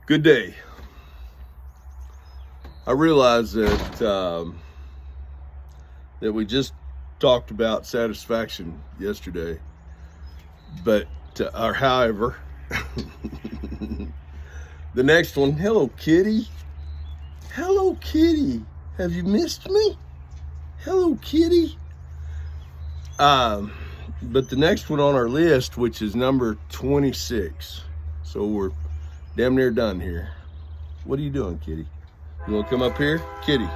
Good day. I realize that that we just talked about satisfaction yesterday, but or however, the next one. Hello, kitty. Hello, kitty. Have you missed me? Hello, kitty. But the next one on our list, which is number 26, so we're damn near done here. What are you doing, kitty? You want to come up here? Kitty,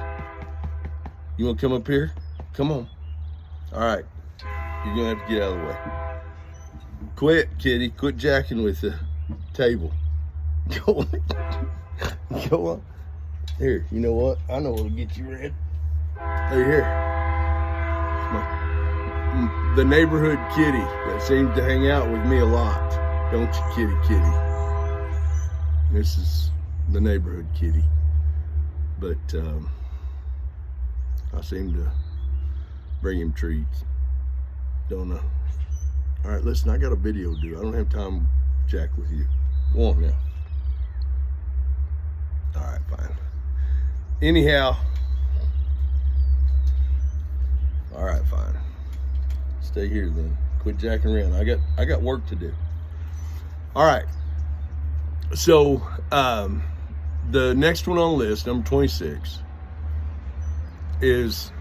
you want to come up here? Come on. All right. You're going to have to get out of the way. Quit, kitty. Quit jacking with the table. Go on. Go on. Here, you know what? I know what'll get you red. Hey, here. The neighborhood kitty that seems to hang out with me a lot. Don't you, kitty, kitty? This is the neighborhood kitty. But I seem to bring him treats. Don't know. All right, listen, I got a video to do. I don't have time to jack with you. Go on now. All right, fine. Anyhow. All right, fine. Stay here then. Quit jacking around. I got work to do. All right. So the next one on the list, number 26, is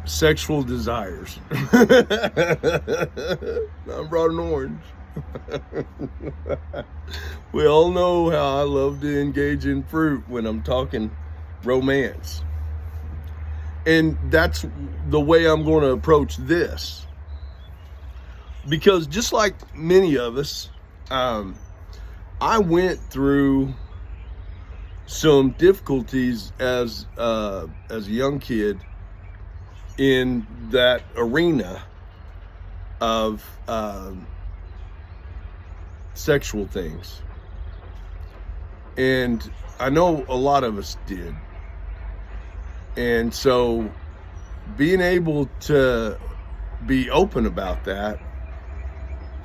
sexual desires. I brought an orange. We all know how I love to engage in fruit when I'm talking romance. And that's the way I'm going to approach this. Because just like many of us, I went through some difficulties as a young kid in that arena of sexual things. And I know a lot of us did. And so being able to be open about that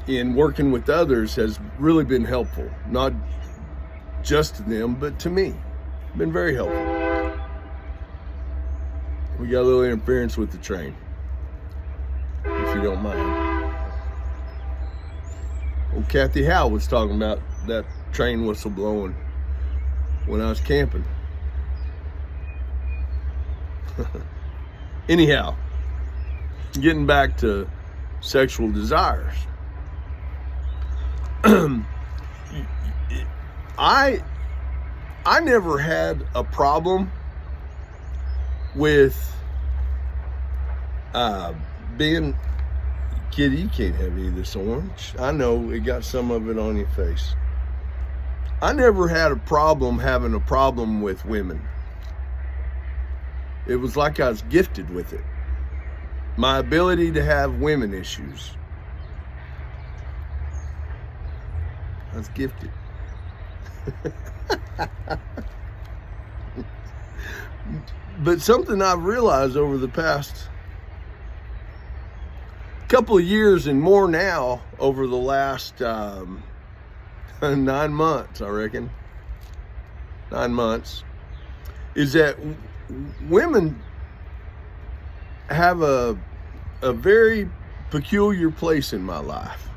in working with others has really been helpful. Not just to them, but to me. Been very helpful. We got a little interference with the train, if you don't mind. Old Kathy Howe was talking about that train whistle blowing when I was camping. Anyhow, getting back to sexual desires. I never had a problem with being, kitty, you can't have any of this orange. I know it got some of it on your face. I never had a problem having a problem with women. It was like I was gifted with it. My ability to have women issues. I was gifted. But something I've realized over the past couple of years and more now, over the last 9 months, I reckon, 9 months, is that women have a very peculiar place in my life.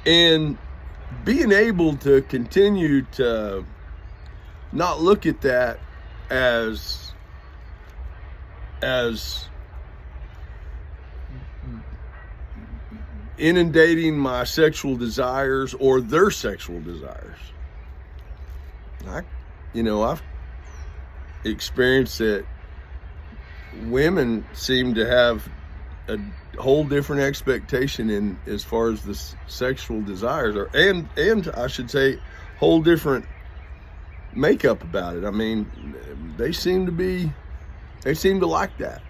And being able to continue to not look at that as inundating my sexual desires or their sexual desires. I've experienced that women seem to have a whole different expectation in as far as the sexual desires are, and I should say whole different makeup about it. I mean, they seem to like that.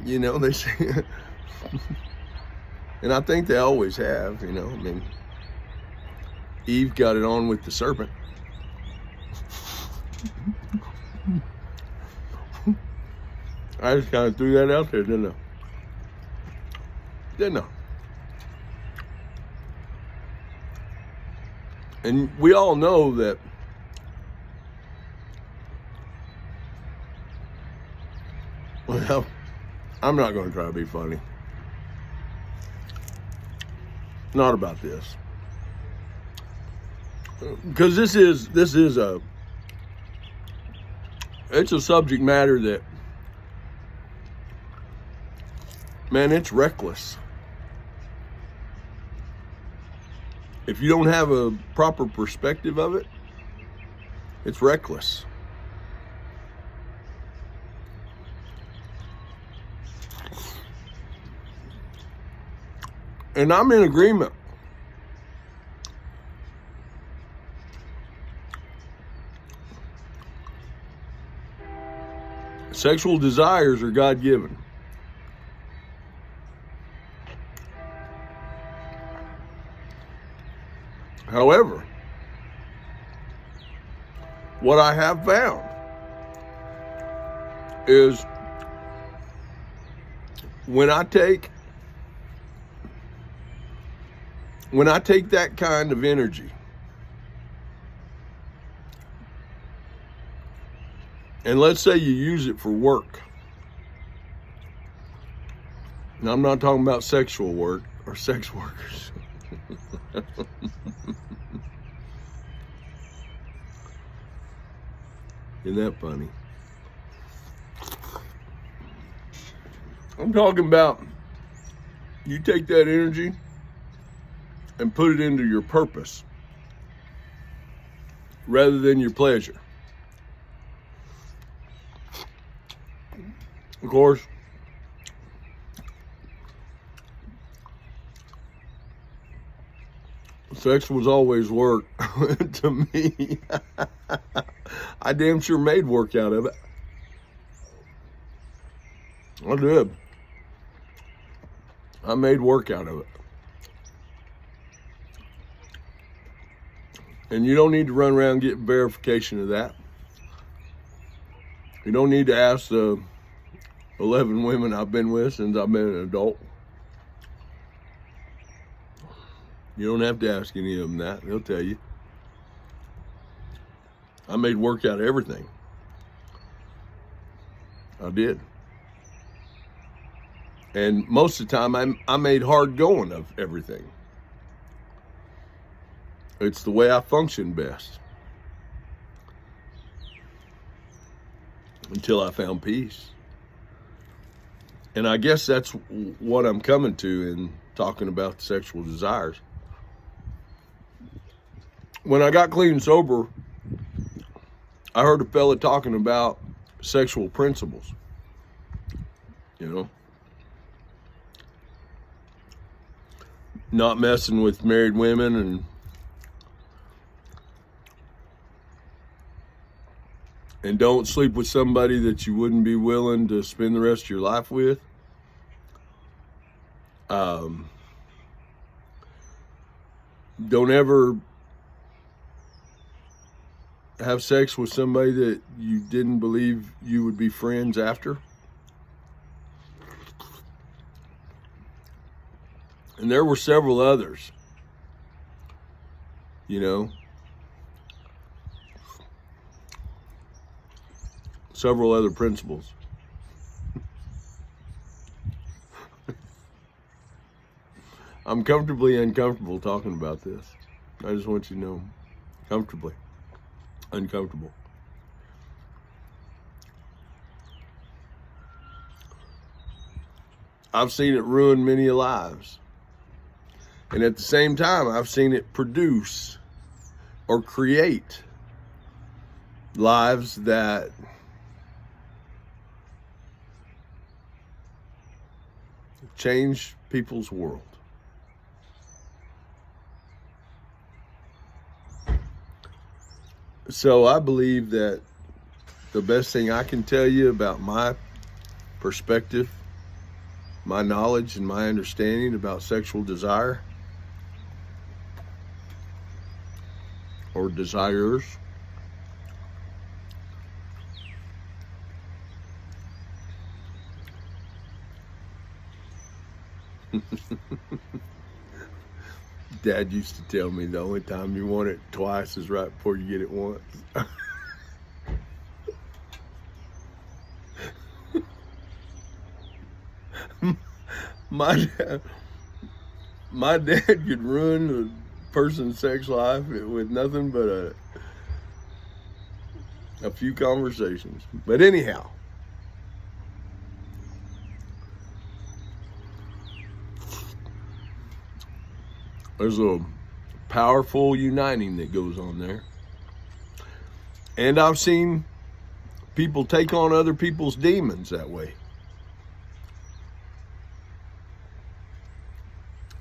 They say, and I think they always have, I mean, Eve got it on with the serpent. I just kind of threw that out there, didn't I? Didn't I? And we all know that well, I'm not going to try to be funny. Not about this. Because this is it's a subject matter that, man, it's reckless. If you don't have a proper perspective of it, it's reckless. And I'm in agreement. Sexual desires are God-given. However, what I have found is when I take that kind of energy and let's say you use it for work. Now, I'm not talking about sexual work or sex workers. Isn't that funny? I'm talking about you take that energy and put it into your purpose rather than your pleasure. Of course, sex was always work to me. I damn sure made work out of it. I did. I made work out of it. And you don't need to run around getting verification of that. You don't need to ask the 11 women I've been with since I've been an adult. You don't have to ask any of them that. They'll tell you. I made work out of everything. I did. And most of the time, I made hard going of everything. It's the way I function best. Until I found peace. And I guess that's what I'm coming to in talking about sexual desires. When I got clean and sober, I heard a fella talking about sexual principles. You know? Not messing with married women and don't sleep with somebody that you wouldn't be willing to spend the rest of your life with. Don't ever have sex with somebody that you didn't believe you would be friends after. And there were several others, you know, several other principles. I'm comfortably uncomfortable talking about this. I just want you to know, comfortably uncomfortable. I've seen it ruin many lives. And at the same time, I've seen it produce or create lives that change people's world. So I believe that the best thing I can tell you about my perspective, my knowledge, and my understanding about sexual desire or desires Dad used to tell me the only time you want it twice is right before you get it once. My dad could ruin a person's sex life with nothing but a few conversations. But anyhow, there's a powerful uniting that goes on there. And I've seen people take on other people's demons that way.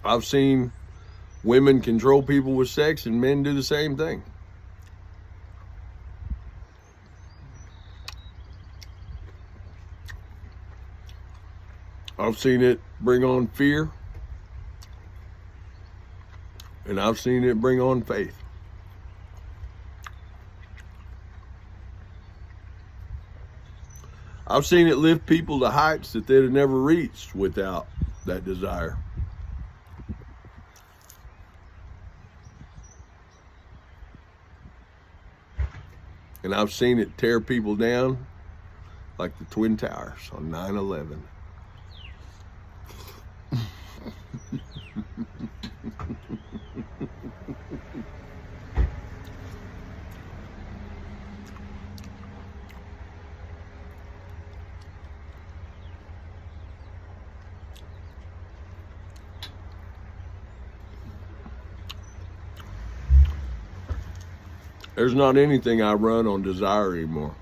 I've seen women control people with sex and men do the same thing. I've seen it bring on fear, and I've seen it bring on faith. I've seen it lift people to heights that they'd have never reached without that desire. And I've seen it tear people down like the Twin Towers on 9/11. There's not anything I run on desire anymore.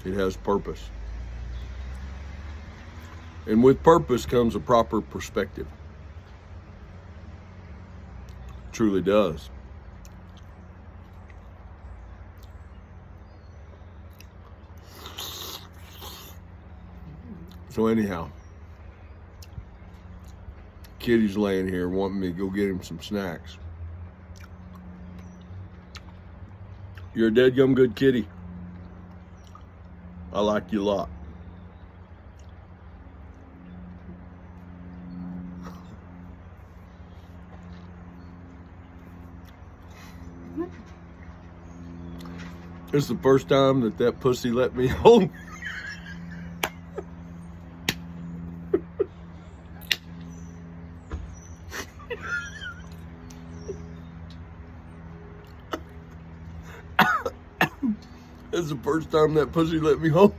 It has purpose. And with purpose comes a proper perspective. It truly does. So anyhow, Kitty's laying here wanting me to go get him some snacks. You're a deadgum good kitty. I like you a lot. It's the first time that pussy let me hold. It's the first time that pussy let me hold.